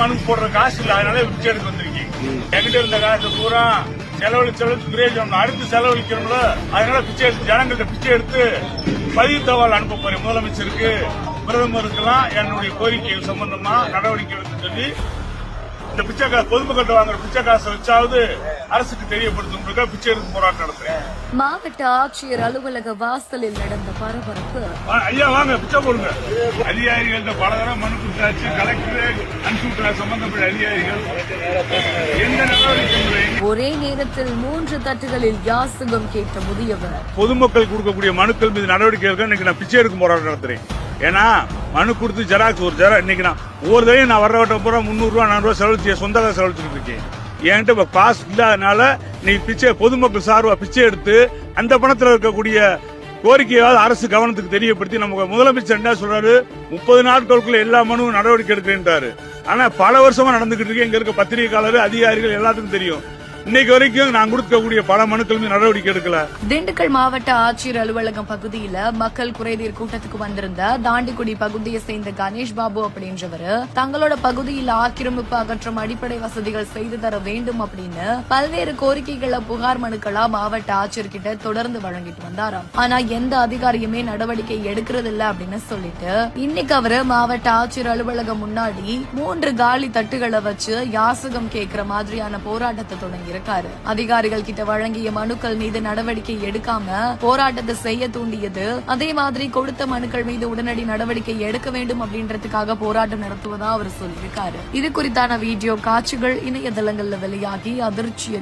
மனு போடுற காசு இல்ல, அதனால பிச்சை எடுக்க வந்திருக்கீங்க. என்கிட்ட இருந்த காசு பூரா செலவழிச்சு பிரயோஜனம், அடுத்து செலவழிக்கணும்ல, அதனால பிச்சை எடுத்து ஜனங்கள்ட்ட பிச்சை எடுத்து பதிவு தகவல் அனுப்ப போறேன் முதலமைச்சருக்கு, பிரதமருக்கெல்லாம் என்னுடைய கோரிக்கை சம்பந்தமா நடவடிக்கை எடுத்து சொல்லி இந்த பிச்சை காசு பொதுமக்கள் வாங்குற பிச்சை காசை வச்சாவது அரசுக்கு தெரியப்படுத்தும் பிச்சை எடுத்து போராட்டம் நடத்துறேன். மாவட்ட ஆட்சியர் அலுவலக வாசலில் நடந்த பரபரப்பு. ஐயா வாங்க பிச்சை போடுங்க. அதிகாரிகள்ட்ட பல தடவை மனு கொடுத்தாச்சு, கலெக்டர் அனுப்பிவிட்ட சம்பந்தப்பட்ட அதிகாரிகள் எந்த நடவடிக்கை. ஒரே நேரத்தில் 3 தட்டுகளில் யாசகம் கேட்ட முதியவர். பொதுமக்கள் கொடுக்கக்கூடிய மனுக்கள் மீது நடவடிக்கை எடுக்க இன்னைக்கு நான் பிச்சை எடுக்கும் போராட்டம் நடத்துறேன். ஏன்னா மனு கொடுத்து ஜெராக்ஸ் ஒரு இன்னைக்கு நான் ஒவ்வொரு தடையும் நான் வர வட்டம் பூரா 300 ரூபா 400 ரூபா செலவழிச்சு சொந்த செலவழிச்சுட்டு இருக்கேன். என்கிட்ட இப்ப காசு இல்லாதனால நீ பிச்சை பொதுமக்கள் சார்பா பிச்சை எடுத்து அந்த பணத்தில் இருக்கக்கூடிய கோரிக்கையாவது அரசு கவனத்துக்கு தெரியப்படுத்தி நமக்கு முதலமைச்சர் என்ன சொல்றாரு, 30 நாட்களுக்குள்ள எல்லா மனுவும் நடவடிக்கை எடுக்கிறேன்றாரு. ஆனா பல வருஷமா நடந்துகிட்டு இருக்கு. இங்க இருக்க பத்திரிகையாளர் அதிகாரிகள் எல்லாத்துக்கும் தெரியும். இன்னைக்கு வரைக்கும் நான் கொடுக்கக்கூடிய பல மனுக்கள் மீது நடவடிக்கை எடுக்கல. திண்டுக்கல் மாவட்ட ஆட்சியர் அலுவலகம் பகுதியில மக்கள் குறைதீர் கூட்டத்துக்கு வந்திருந்த தாண்டிக்குடி பகுதியை சேர்ந்த கணேஷ் பாபு அப்படின்றவர் தங்களோட பகுதியில் ஆக்கிரமிப்பு அகற்றும் அடிப்படை வசதிகள் செய்து தர வேண்டும் அப்படின்னு பல்வேறு கோரிக்கைகளை புகார் மனுக்களா மாவட்ட ஆட்சியர் கிட்ட தொடர்ந்து வழங்கிட்டு வந்தாராம். ஆனா எந்த அதிகாரியுமே நடவடிக்கை எடுக்கிறது இல்ல அப்படின்னு சொல்லிட்டு இன்னைக்கு அவரு மாவட்ட ஆட்சியர் அலுவலகம் முன்னாடி 3 காலி தட்டுகளை வச்சு யாசகம் கேட்கிற மாதிரியான போராட்டத்தை தொடங்கி இருக்காரு. அதிகாரிகள் கிட்ட வழங்கிய மனுக்கள் மீது நடவடிக்கை எடுக்காம போராட்டத்தை செய்ய தூண்டியது, அதே மாதிரி கொடுத்த மனுக்கள் மீது உடனடி நடவடிக்கை எடுக்க வேண்டும் அப்படின்றதுக்காக போராட்டம் நடத்துவதா அவர் சொல்லியிருக்காரு. இது குறித்தான வீடியோ காட்சிகள் இணையதளங்கள்ல வெளியாகி அதிர்ச்சியை